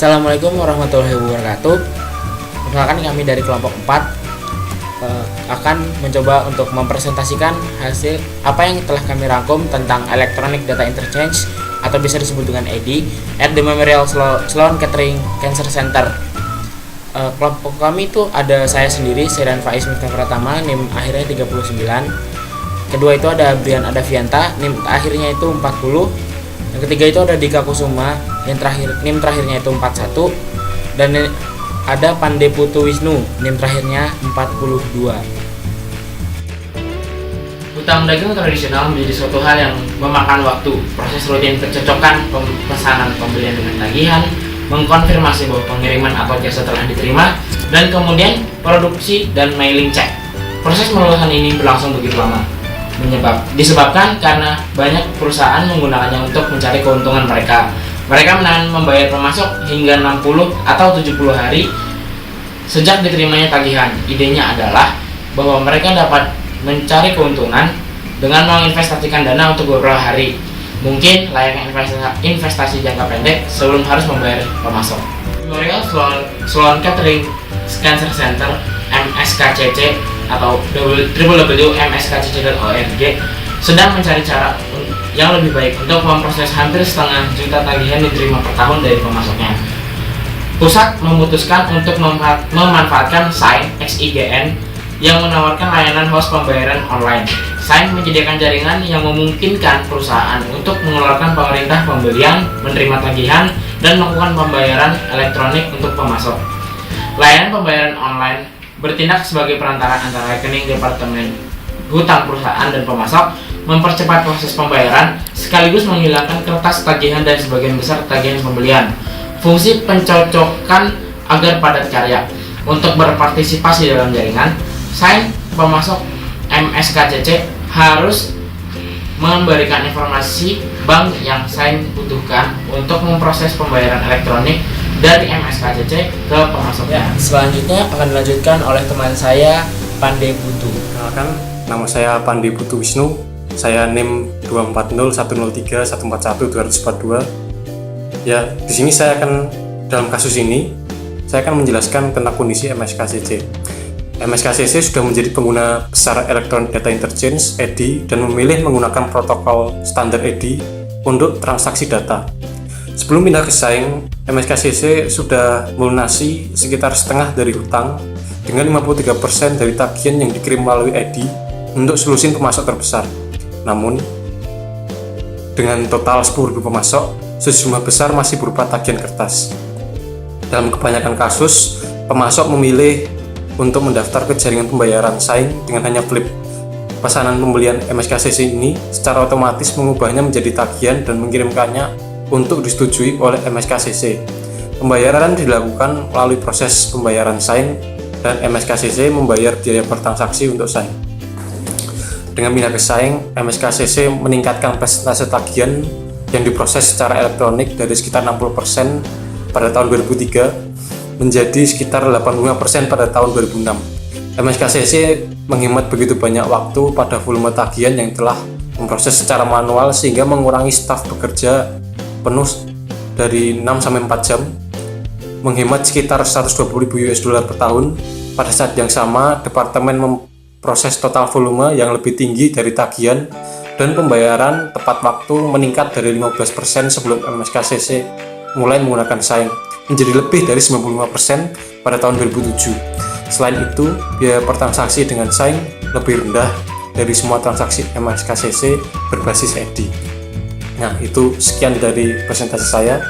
Assalamualaikum warahmatullahi wabarakatuh. Perkenalkan, kami dari kelompok 4 akan mencoba untuk mempresentasikan hasil apa yang telah kami rangkum tentang Electronic Data Interchange atau bisa disebut dengan EDI at the Memorial Sloan Kettering Cancer Center. Kelompok kami itu ada saya sendiri, Sairan Faiz Miftah Pratama, NIM akhirnya 39. Kedua itu ada Brian Adavianta, NIM akhirnya itu 40. Yang ketiga itu ada Dika Kusuma, yang terakhir NIM terakhirnya itu 41. Dan ada Pande Putu Wisnu, NIM terakhirnya 42. Hutang dagang tradisional menjadi suatu hal yang memakan waktu. Proses rutin pencocokan pesanan pembelian dengan tagihan, mengkonfirmasi bahwa pengiriman atau jasa telah diterima, dan kemudian produksi dan mailing check. Proses melulusan ini berlangsung begitu lama, disebabkan karena banyak perusahaan menggunakannya untuk mencari keuntungan mereka. Mereka menahan membayar pemasok hingga 60 atau 70 hari sejak diterimanya tagihan. Idenya adalah bahwa mereka dapat mencari keuntungan dengan menginvestasikan dana untuk beberapa hari, mungkin layaknya investasi jangka pendek sebelum harus membayar pemasok. Memorial Sloan Kettering Cancer Center (MSKCC) atau www.mskcc.org sedang mencari cara yang lebih baik untuk memproses hampir setengah juta tagihan diterima per tahun dari pemasoknya. Pusat memutuskan untuk memanfaatkan Sign (XIGN) yang menawarkan layanan host pembayaran online. Sign menyediakan jaringan yang memungkinkan perusahaan untuk mengeluarkan pemerintah pembelian, menerima tagihan, dan melakukan pembayaran elektronik untuk pemasok. Layanan pembayaran online bertindak sebagai perantara antara rekening departemen hutang perusahaan dan pemasok, mempercepat proses pembayaran sekaligus menghilangkan kertas tagihan dan sebagian besar tagihan pembelian. Fungsi pencocokan agar padat karya. Untuk berpartisipasi dalam jaringan, Sign pemasok MSKCC harus memberikan informasi bank yang Sign butuhkan untuk memproses pembayaran elektronik dari MSKCC ke pemasoknya. Selanjutnya akan dilanjutkan oleh teman saya, Pande Putu. Nama saya Pande Putu Wisnu. Saya NIM 240-103-141-242. Ya, di sini saya akan dalam kasus ini saya akan menjelaskan tentang kondisi MSKCC. MSKCC sudah menjadi pengguna besar Electronic Data Interchange (EDI) dan memilih menggunakan protokol standar EDI untuk transaksi data. Sebelum pindah ke Sign, MSKCC sudah melunasi sekitar setengah dari hutang dengan 53% dari tagihan yang dikirim melalui EDI untuk selusin pemasok terbesar. Namun, dengan total 10.000 pemasok, sejumlah besar masih berupa tagihan kertas. Dalam kebanyakan kasus, pemasok memilih untuk mendaftar ke jaringan pembayaran Sign dengan hanya flip. Pesanan pembelian MSKCC ini secara otomatis mengubahnya menjadi tagihan dan mengirimkannya untuk disetujui oleh MSKCC. Pembayaran dilakukan melalui proses pembayaran Sign dan MSKCC membayar biaya bertransaksi untuk Sign. Dengan pindah ke Sign, MSKCC meningkatkan persentase tagihan yang diproses secara elektronik dari sekitar 60% pada tahun 2003 menjadi sekitar 85% pada tahun 2006. MSKCC menghemat begitu banyak waktu pada volume tagihan yang telah memproses secara manual sehingga mengurangi staf bekerja penuh dari 6-4 jam, menghemat sekitar 120.000 US dollar per tahun. Pada saat yang sama, departemen memproses total volume yang lebih tinggi dari tagihan dan pembayaran tepat waktu meningkat dari 15% sebelum MSKCC mulai menggunakan Sign menjadi lebih dari 95% pada tahun 2007. Selain itu, biaya per transaksi dengan Sign lebih rendah dari semua transaksi MSKCC berbasis EDI. Nah, itu sekian dari presentasi saya.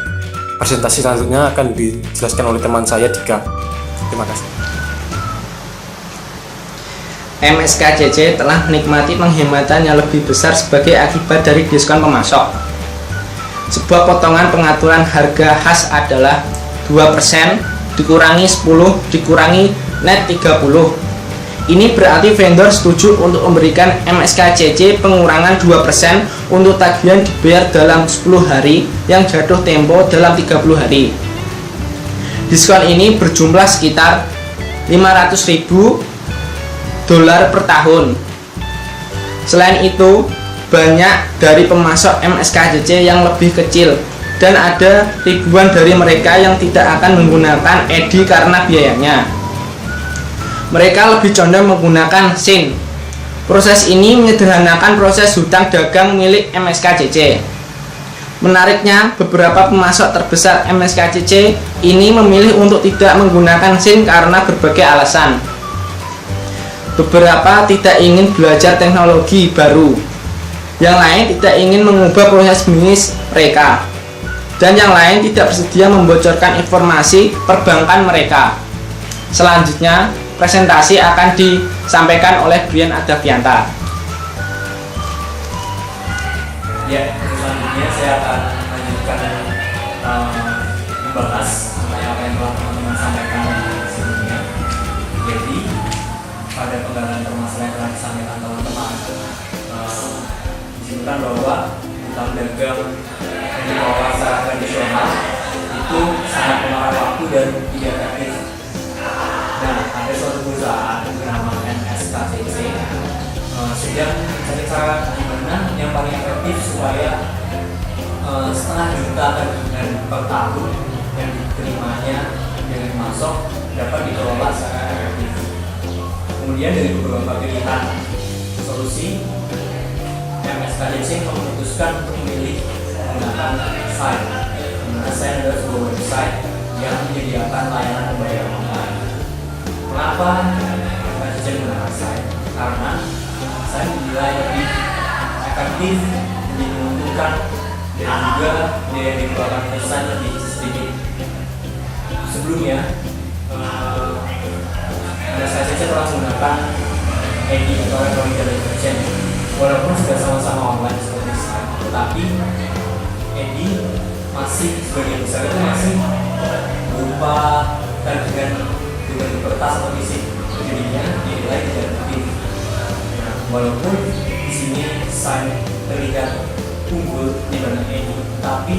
Presentasi selanjutnya akan dijelaskan oleh teman saya, Dika. Terima kasih. MSKCC telah menikmati penghematan yang lebih besar sebagai akibat dari diskon pemasok. Sebuah potongan pengaturan harga khas adalah 2% dikurangi 10 dikurangi net 30. Ini berarti vendor setuju untuk memberikan MSKCC pengurangan 2% untuk tagihan dibayar dalam 10 hari yang jatuh tempo dalam 30 hari. Diskon ini berjumlah sekitar 500.000 dolar per tahun. Selain itu, banyak dari pemasok MSKCC yang lebih kecil dan ada ribuan dari mereka yang tidak akan menggunakan EDI karena biayanya. Mereka lebih condong menggunakan SIN. Proses ini menyederhanakan proses hutang dagang milik MSKCC. Menariknya, beberapa pemasok terbesar MSKCC ini memilih untuk tidak menggunakan SIN karena berbagai alasan. Beberapa tidak ingin belajar teknologi baru, yang lain tidak ingin mengubah proses bisnis mereka, dan yang lain tidak bersedia membocorkan informasi perbankan mereka. Selanjutnya, presentasi akan disampaikan oleh Brian Adavianta. Ya, selanjutnya saya akan melanjutkan membahas mengenai apa yang telah teman-teman sampaikan sebelumnya. Jadi, pada penggalan permasalahan yang telah disampaikan teman-teman, disebutkan bahwa hutang dagang yang dikelola secara tradisional itu sangat memakan waktu dan tidak efektif. Nah, ada suatu perusahaan bernama MSKCC sedang mencari cara gimana yang paling efektif supaya setengah juta tabungan per tahun yang diterimanya dengan masuk dapat dikelola secara efektif. Kemudian dari beberapa pilihan solusi, MSKCC memutuskan untuk memilih menggunakan Sign. Dimana Sign adalah sebuah website yang menyediakan layanan pembayaran online. Kenapa MSKCC menggunakan Sign? Karena Sign dinilai lebih efektif, lebih menguntungkan, dan juga biaya yang dikeluarkan oleh Sign lebih sedikit. Sebelumnya, MSKCC telah menggunakan EDI atau Electronic Data Exchange. Walaupun sudah sama-sama online seperti Sign, tetapi EDI masih sebagian besar itu masih berupa dengan kertas atau fisik, jadinya dinilai tidak efektif. Nah, walaupun di sini Sign terlihat unggul dibanding EDI, tapi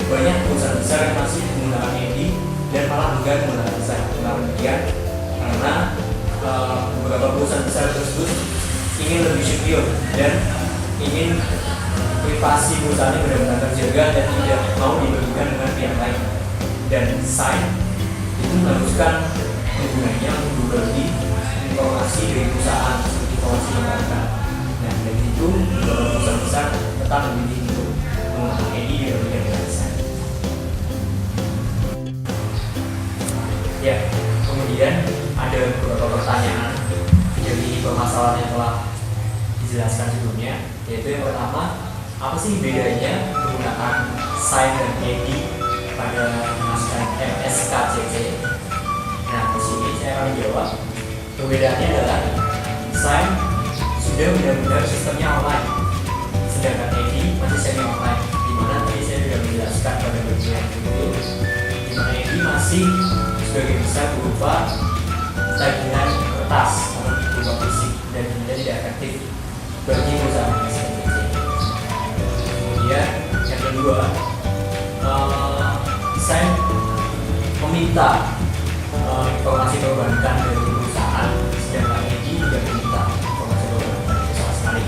banyak perusahaan besar yang masih menggunakan EDI dan malah enggan menggunakan Sign. Kenapa demikian? Karena beberapa perusahaan besar tersebut ingin lebih secure dan ingin privasi perusahaannya benar-benar terjaga dan tidak mau dibagikan dengan pihak lain. Dan Sign itu mengharuskan penggunanya untuk berbagi informasi dari perusahaan seperti informasi perbankan. Nah, dari itu beberapa perusahaan besar tetap memilih untuk menggunakan EDI dibandingkan dengan Sign. Ya, kemudian ada beberapa pertanyaan dari permasalahan yang telah dijelaskan sebelumnya, yaitu yang pertama, apa sih bedanya menggunakan Sign dan EDI pada MSKCC? Nah, di sini saya akan menjawab. Perbedaannya adalah Sign sudah benar-benar sistemnya online, sedangkan EDI masih semi online. Dimana tadi saya sudah menjelaskan pada bagian itu, dimana EDI masih sebagai besar berupa tagihan kertas atau berupa fisik dan dinilai tidak efektif bagi perusahaan MSKCC. Kemudian yang kedua, Sign meminta informasi perbankan dari perusahaan, sedangkan EDI tidak meminta informasi perbankan itu sama sekali.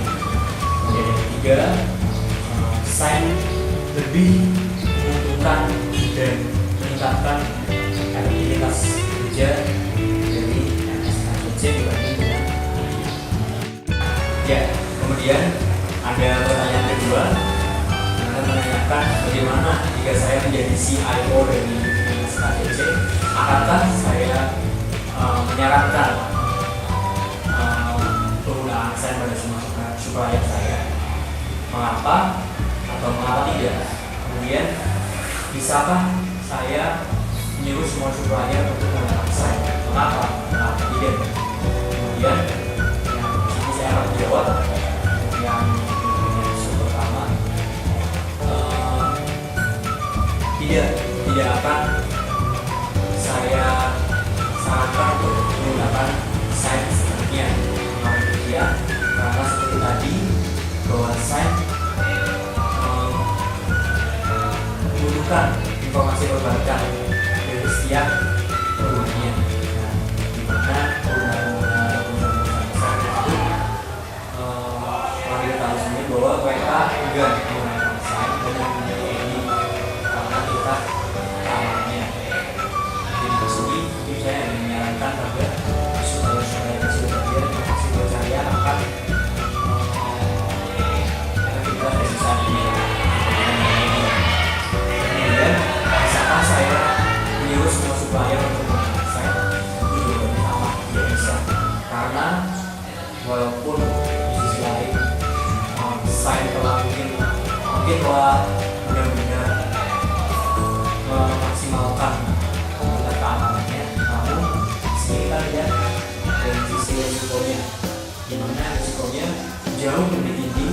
Kemudian yang ketiga, Sign lebih menguntungkan dan meningkatkan efektivitas kerja dari MSKCC dibanding dengan EDI. Ya, kemudian ada pertanyaan kedua yang menanyakan bagaimana jika saya menjadi CIO dari MSKCC, akankah saya menyarankan penggunaan Sign pada semua supplier saya? Mengapa atau mengapa tidak? Kemudian bisakah saya menyuruh semua supplier untuk menggunakan Sign? Mengapa? Mengapa tidak? Kemudian yang sini saya akan menjawab yang pertama, tidak akan saya sarankan untuk menggunakan Sign sebenarnya. Karena seperti tadi bahwa Sign membutuhkan informasi perbankan dari setiap penggunanya. Nah, di mana pengguna besar itu kalau kita tahu sendiri bahwa mereka enggan menggunakan Sign dan mempunyai EDI. walaupun di sisi lain saya telah mungkin telah benar-benar memaksimalkan keamanannya, namun sini kita lihat dari sisi resikonya, di mana resikonya jauh lebih tinggi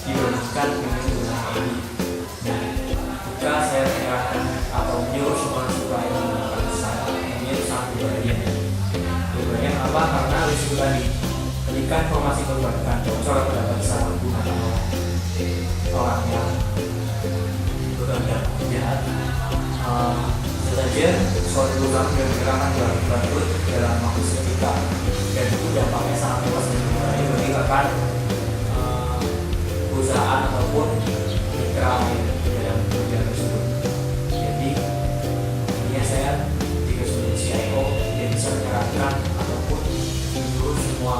dibandingkan dengan menggunakan ini. Nah, jika saya menyerahkan atau menyuruh semua supaya menggunakan pesawat, ini sangat berbahaya. Berbahaya apa? Karena risiko tadi, ketika informasi perbankan bocor atau data besar menggunakan orang yang berkehendak jahat, bisa saja suatu perusahaan menggerakkan bangkrut dalam waktu seketika, dan itu dampaknya sangat luas dan berbahaya bagi rekan perusahaan ataupun mitra dalam pekerjaan tersebut. Jadi intinya saya jika sebagai CIO dia bisa menyarankan ataupun menyuruh semua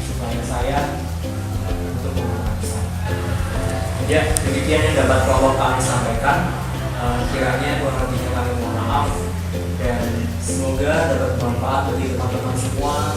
supaya saya untuk menggunakan saya. Ya, demikian yang dapat kelompok kami sampaikan. Kiranya kurang lebihnya kami mohon maaf, dan semoga dapat bermanfaat bagi teman-teman semua